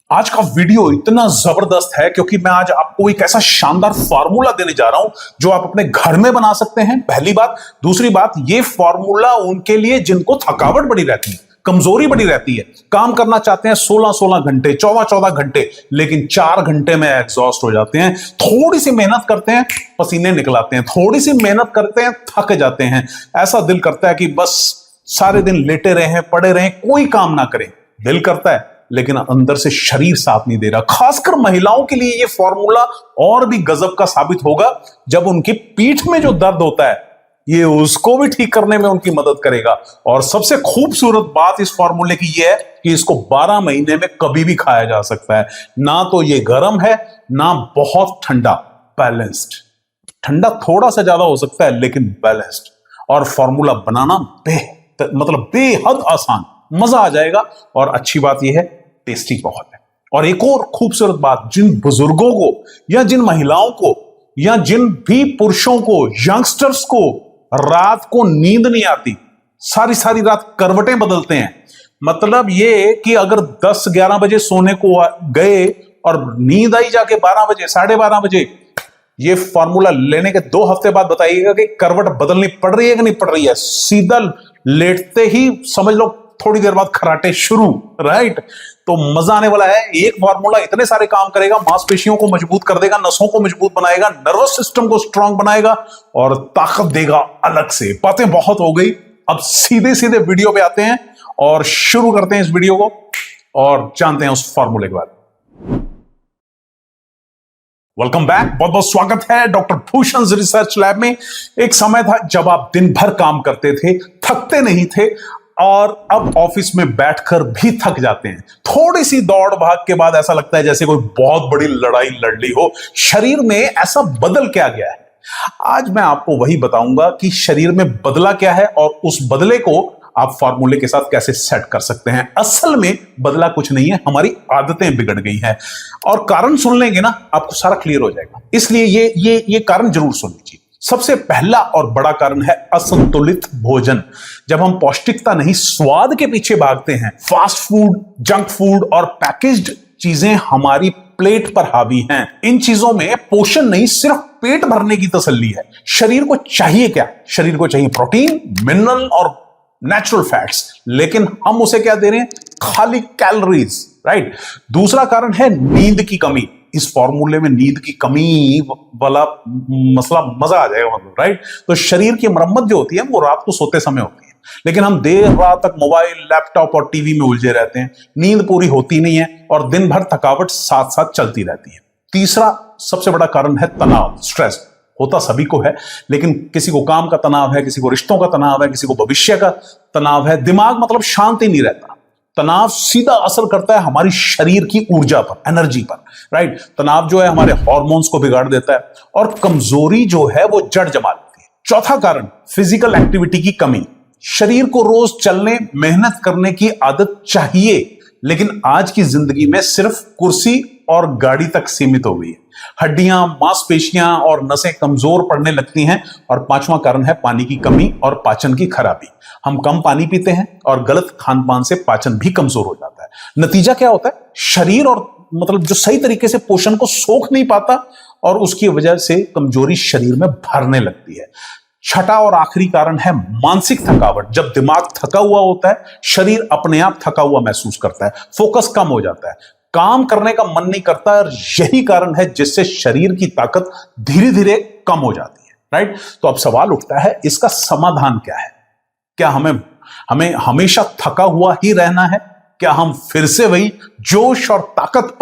आज का वीडियो इतना जबरदस्त है क्योंकि मैं आज आपको एक ऐसा शानदार फार्मूला देने जा रहा हूं जो आप अपने घर में बना सकते हैं। पहली बात। दूसरी बात, ये फार्मूला उनके लिए जिनको थकावट बड़ी रहती है, कमजोरी बड़ी रहती है, काम करना चाहते हैं 16-16 घंटे, 14-14 घंटे, लेकिन 4 घंटे में एग्जॉस्ट हो जाते हैं। थोड़ी सी मेहनत करते हैं, पसीने निकलाते हैं, थोड़ी सी मेहनत करते हैं, थक जाते हैं। ऐसा दिल करता है कि बस सारे दिन लेटे रहें, पड़े रहें, कोई काम ना करें। दिल करता है, लेकिन अंदर से शरीर साथ नहीं दे रहा। खासकर महिलाओं के लिए यह फॉर्मूला और भी गजब का साबित होगा जब उनकी पीठ में जो दर्द होता है, ये उसको भी ठीक करने में उनकी मदद करेगा। और सबसे खूबसूरत बात इस फॉर्मूले की यह है कि इसको 12 महीने में कभी भी खाया जा सकता है। ना तो ये गर्म है, ना बहुत ठंडा, बैलेंस्ड। ठंडा थोड़ा सा ज्यादा हो सकता है, लेकिन बैलेंस्ड। और फॉर्मूला बनाना बेहद आसान, मजा आ जाएगा। और अच्छी बात यह है, टेस्टी बहुत है। और एक और खूबसूरत बात, जिन बुजुर्गों को या जिन महिलाओं को या जिन भी पुरुषों को, यंगस्टर्स को रात को नींद नहीं आती, सारी सारी रात करवटें बदलते हैं, मतलब ये कि अगर 10-11 बजे सोने को गए और नींद आई जाके 12 बजे, 12:30 बजे, ये फॉर्मूला लेने के 2 हफ्ते बाद बताइएगा कि करवट बदलनी पड़ रही है कि नहीं पड़ रही है। सीधा लेटते ही समझ लो थोड़ी देर बाद खराटे शुरू, राइट। तो मजा आने वाला है। एक फार्मूला इतने सारे काम करेगा, मांसपेशियों को मजबूत कर देगा, नसों को मजबूत बनाएगा, नर्वस सिस्टम को स्ट्रांग बनाएगा और ताकत देगा अलग से। बातें बहुत हो गई, अब सीधे सीधे वीडियो पे आते हैं और शुरू करते हैं इस वीडियो को और जानते हैं उस फार्मूले के बारे में। वेलकम बैक, बहुत बहुत स्वागत है डॉक्टर भूषण रिसर्च लैब में। एक समय था जब आप दिन भर काम करते थे, थकते नहीं थे, और अब ऑफिस में बैठकर भी थक जाते हैं। थोड़ी सी दौड़ भाग के बाद ऐसा लगता है जैसे कोई बहुत बड़ी लड़ाई लड़ ली हो। शरीर में ऐसा बदल क्या गया है? आज मैं आपको वही बताऊंगा कि शरीर में बदला क्या है और उस बदले को आप फार्मूले के साथ कैसे सेट कर सकते हैं। असल में बदला कुछ नहीं है, हमारी आदतें बिगड़ गई हैं। और कारण सुन लेंगे ना, आपको सारा क्लियर हो जाएगा। इसलिए ये कारण जरूर सुन लीजिए। सबसे पहला और बड़ा कारण है असंतुलित भोजन। जब हम पौष्टिकता नहीं, स्वाद के पीछे भागते हैं, फास्ट फूड, जंक फूड और पैकेज्ड चीजें हमारी प्लेट पर हावी हैं। इन चीजों में पोषण नहीं, सिर्फ पेट भरने की तसल्ली है। शरीर को चाहिए क्या? शरीर को चाहिए प्रोटीन, मिनरल और नेचुरल फैट्स, लेकिन हम उसे क्या दे रहे हैं? खाली कैलोरीज, राइट। दूसरा कारण है नींद की कमी। इस फॉर्मूले में नींद की कमी वाला मसला, मजा आ जाएगा, मतलब, राइट। तो शरीर की मरम्मत जो होती है वो रात को सोते समय होती है, लेकिन हम देर रात तक मोबाइल, लैपटॉप और टीवी में उलझे रहते हैं। नींद पूरी होती नहीं है और दिन भर थकावट साथ साथ चलती रहती है। तीसरा सबसे बड़ा कारण है तनाव, स्ट्रेस। होता सभी को है, लेकिन किसी को काम का तनाव है, किसी को रिश्तों का तनाव है, किसी को भविष्य का तनाव है। दिमाग मतलब शांति नहीं रहता। तनाव सीधा असर करता है हमारी शरीर की ऊर्जा पर, एनर्जी पर, राइट। तनाव जो है हमारे हार्मोन्स को बिगाड़ देता है और कमजोरी जो है वो जड़ जमा लेती है। चौथा कारण फिजिकल एक्टिविटी की कमी। शरीर को रोज चलने, मेहनत करने की आदत चाहिए, लेकिन आज की जिंदगी में सिर्फ कुर्सी और गाड़ी तक सीमित हो गई है। हड्डियां, मांसपेशियां और नसें कमजोर पड़ने लगती हैं। और पांचवा कारण है पानी की कमी और पाचन की खराबी। हम कम पानी पीते हैं और गलत खान पान से पाचन भी कमजोर हो जाता है। नतीजा क्या होता है? शरीर और जो सही तरीके से पोषण को सोख नहीं पाता और उसकी वजह से कमजोरी शरीर में भरने लगती है। छठा और आखिरी कारण है मानसिक थकावट। जब दिमाग थका हुआ होता है, शरीर अपने आप थका हुआ महसूस करता है, फोकस कम हो जाता है, काम करने का मन नहीं करता। और यही कारण है जिससे शरीर की ताकत धीरे धीरे कम हो जाती है, राइट। तो अब सवाल उठता है, इसका समाधान क्या है? क्या हमें हमेशा थका हुआ ही रहना है? क्या हम फिर से वही जोश और ताकत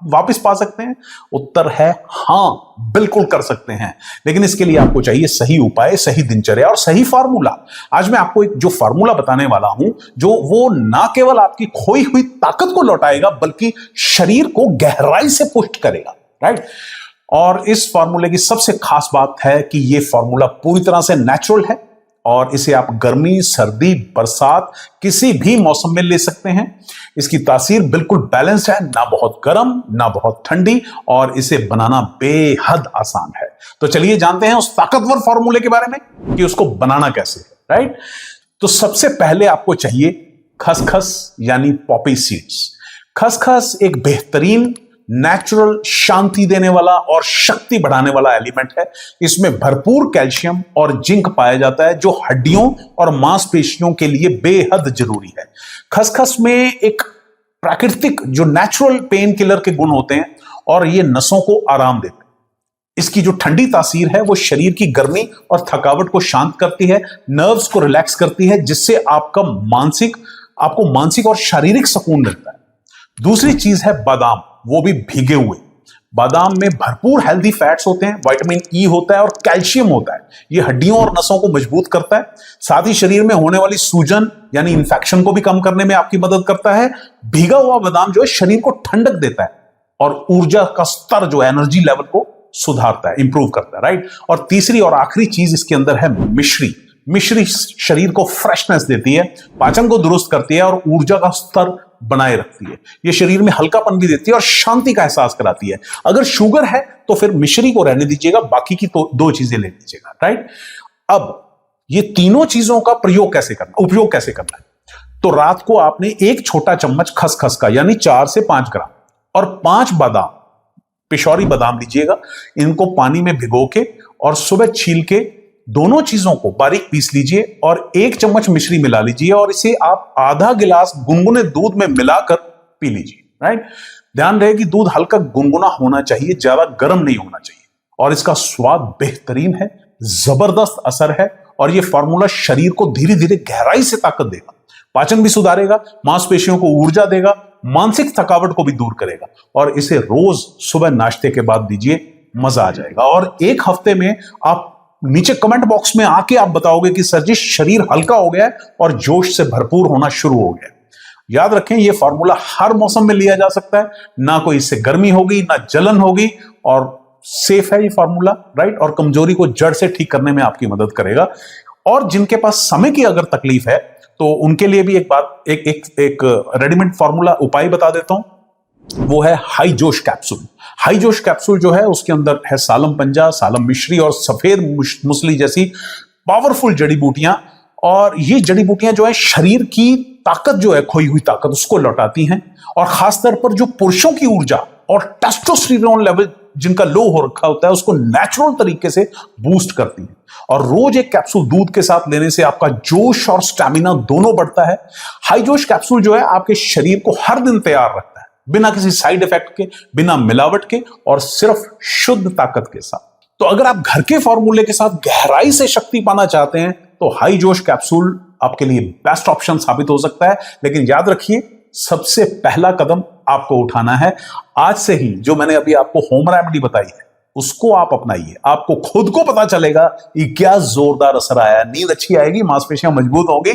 वापस पा सकते हैं? उत्तर है हां, बिल्कुल कर सकते हैं, लेकिन इसके लिए आपको चाहिए सही उपाय, सही दिनचर्या और सही फार्मूला। आज मैं आपको एक जो फार्मूला बताने वाला हूं, जो वो ना केवल आपकी खोई हुई ताकत को लौटाएगा, बल्कि शरीर को गहराई से पुष्ट करेगा, राइट। और इस फार्मूले की सबसे खास बात है कि यह फार्मूला पूरी तरह से नेचुरल है और इसे आप गर्मी, सर्दी, बरसात किसी भी मौसम में ले सकते हैं। इसकी तासीर बिल्कुल बैलेंस्ड है, ना बहुत गर्म ना बहुत ठंडी, और इसे बनाना बेहद आसान है। तो चलिए जानते हैं उस ताकतवर फॉर्मूले के बारे में कि उसको बनाना कैसे है, राइट। तो सबसे पहले आपको चाहिए खसखस यानी पॉपी सीड्स। खसखस एक बेहतरीन नेचुरल शांति देने वाला और शक्ति बढ़ाने वाला एलिमेंट है। इसमें भरपूर कैल्शियम और जिंक पाया जाता है जो हड्डियों और मांसपेशियों के लिए बेहद जरूरी है। खसखस में एक प्राकृतिक जो नेचुरल पेन किलर के गुण होते हैं और ये नसों को आराम देते हैं। इसकी जो ठंडी तासीर है वो शरीर की गर्मी और थकावट को शांत करती है, नर्व्स को रिलैक्स करती है, जिससे आपको मानसिक और शारीरिक सुकून मिलता है। दूसरी चीज है बादाम, वो भी भीगे हुए। बादाम में भरपूर हेल्दी फैट्स होते हैं, विटामिन ई होता है और कैल्शियम होता है। ये हड्डियों और नसों को मजबूत करता है, साथ ही शरीर में होने वाली सूजन यानी इंफेक्शन को भी कम करने में आपकी मदद करता है। भीगा हुआ बादाम जो है शरीर को ठंडक देता है और ऊर्जा का स्तर जो एनर्जी लेवल को सुधारता है, इंप्रूव करता है, राइट। और तीसरी और आखिरी चीज इसके अंदर है मिश्री। मिश्री शरीर को फ्रेशनेस देती है, पाचन को दुरुस्त करती है और ऊर्जा का स्तर बनाए रखती है। ये शरीर में हल्कापन भी देती है और शांति का एहसास कराती है। अगर शुगर है तो फिर मिश्री को रहने दीजिएगा, बाकी की तो 2 चीजें ले लीजिएगा, राइट। अब ये तीनों चीजों का उपयोग कैसे करना है? तो रात को आपने एक छोटा चम्मच खसखस का यानी 4 से 5 ग्राम और 5 बादाम, पिशौरी बादाम लीजिएगा। इनको पानी में भिगो के और सुबह छील के दोनों चीजों को बारीक पीस लीजिए और 1 चम्मच मिश्री मिला लीजिए और इसे आप आधा गिलास गुनगुने दूध में मिलाकर पी लीजिए, राइट। ध्यान रहे कि दूध हल्का गुनगुना होना चाहिए, ज्यादा गर्म नहीं होना चाहिए। और इसका स्वाद बेहतरीन है, जबरदस्त असर है और यह फॉर्मूला शरीर को धीरे धीरे गहराई से ताकत देगा, पाचन भी सुधारेगा, मांसपेशियों को ऊर्जा देगा, मानसिक थकावट को भी दूर करेगा। और इसे रोज सुबह नाश्ते के बाद दीजिए, मजा आ जाएगा। और 1 हफ्ते में आप नीचे कमेंट बॉक्स में आके आप बताओगे कि सर जी शरीर हल्का हो गया है और जोश से भरपूर होना शुरू हो गया है। याद रखें यह फॉर्मूला हर मौसम में लिया जा सकता है, ना कोई इससे गर्मी होगी ना जलन होगी और सेफ है ये फॉर्मूला, राइट। और कमजोरी को जड़ से ठीक करने में आपकी मदद करेगा। और जिनके पास समय की अगर तकलीफ है तो उनके लिए भी एक रेडीमेड फॉर्मूला उपाय बता देता हूं, वो है हाई जोश कैप्सूल। हाई जोश कैप्सूल जो है उसके अंदर है सालम पंजा, सालम मिश्री और सफेद मुसली जैसी पावरफुल जड़ी बूटियां। और ये जड़ी बूटियां जो है शरीर की ताकत जो है, खोई हुई ताकत, उसको लौटाती हैं। और खासतौर पर जो पुरुषों की ऊर्जा और टेस्टोस्टेरोन लेवल जिनका लो हो रखा होता है उसको नेचुरल तरीके से बूस्ट करती है। और रोज एक कैप्सूल दूध के साथ लेने से आपका जोश और स्टैमिना दोनों बढ़ता है। हाई जोश कैप्सूल जो है आपके शरीर को हर दिन तैयार रखता है, बिना किसी साइड इफेक्ट के, बिना मिलावट के और सिर्फ शुद्ध ताकत के साथ। तो अगर आप घर के फॉर्मूले के साथ गहराई से शक्ति पाना चाहते हैं तो हाई जोश कैप्सूल आपके लिए बेस्ट ऑप्शन साबित हो सकता है। लेकिन याद रखिए सबसे पहला कदम आपको उठाना है। आज से ही जो मैंने अभी आपको होम रेमेडी बताई है उसको आप अपनाइए, आपको खुद को पता चलेगा कि क्या जोरदार असर आया। नींद अच्छी आएगी, मांसपेशियां मजबूत होंगी,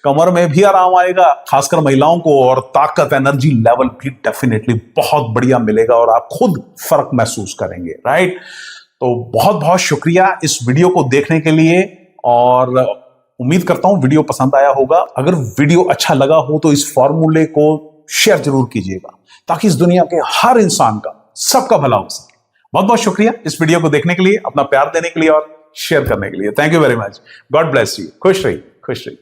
कमर में भी आराम आएगा, खासकर महिलाओं को, और ताकत, एनर्जी लेवल भी डेफिनेटली बहुत बढ़िया मिलेगा और आप खुद फर्क महसूस करेंगे, राइट। तो बहुत बहुत शुक्रिया इस वीडियो को देखने के लिए और उम्मीद करता हूं वीडियो पसंद आया होगा। अगर वीडियो अच्छा लगा हो तो इस फॉर्मूले को शेयर जरूर कीजिएगा ताकि इस दुनिया के हर इंसान का, सबका भला हो सके। बहुत बहुत शुक्रिया इस वीडियो को देखने के लिए, अपना प्यार देने के लिए और शेयर करने के लिए। Thank you very much. God bless you. खुश रहिए, खुश रहिए।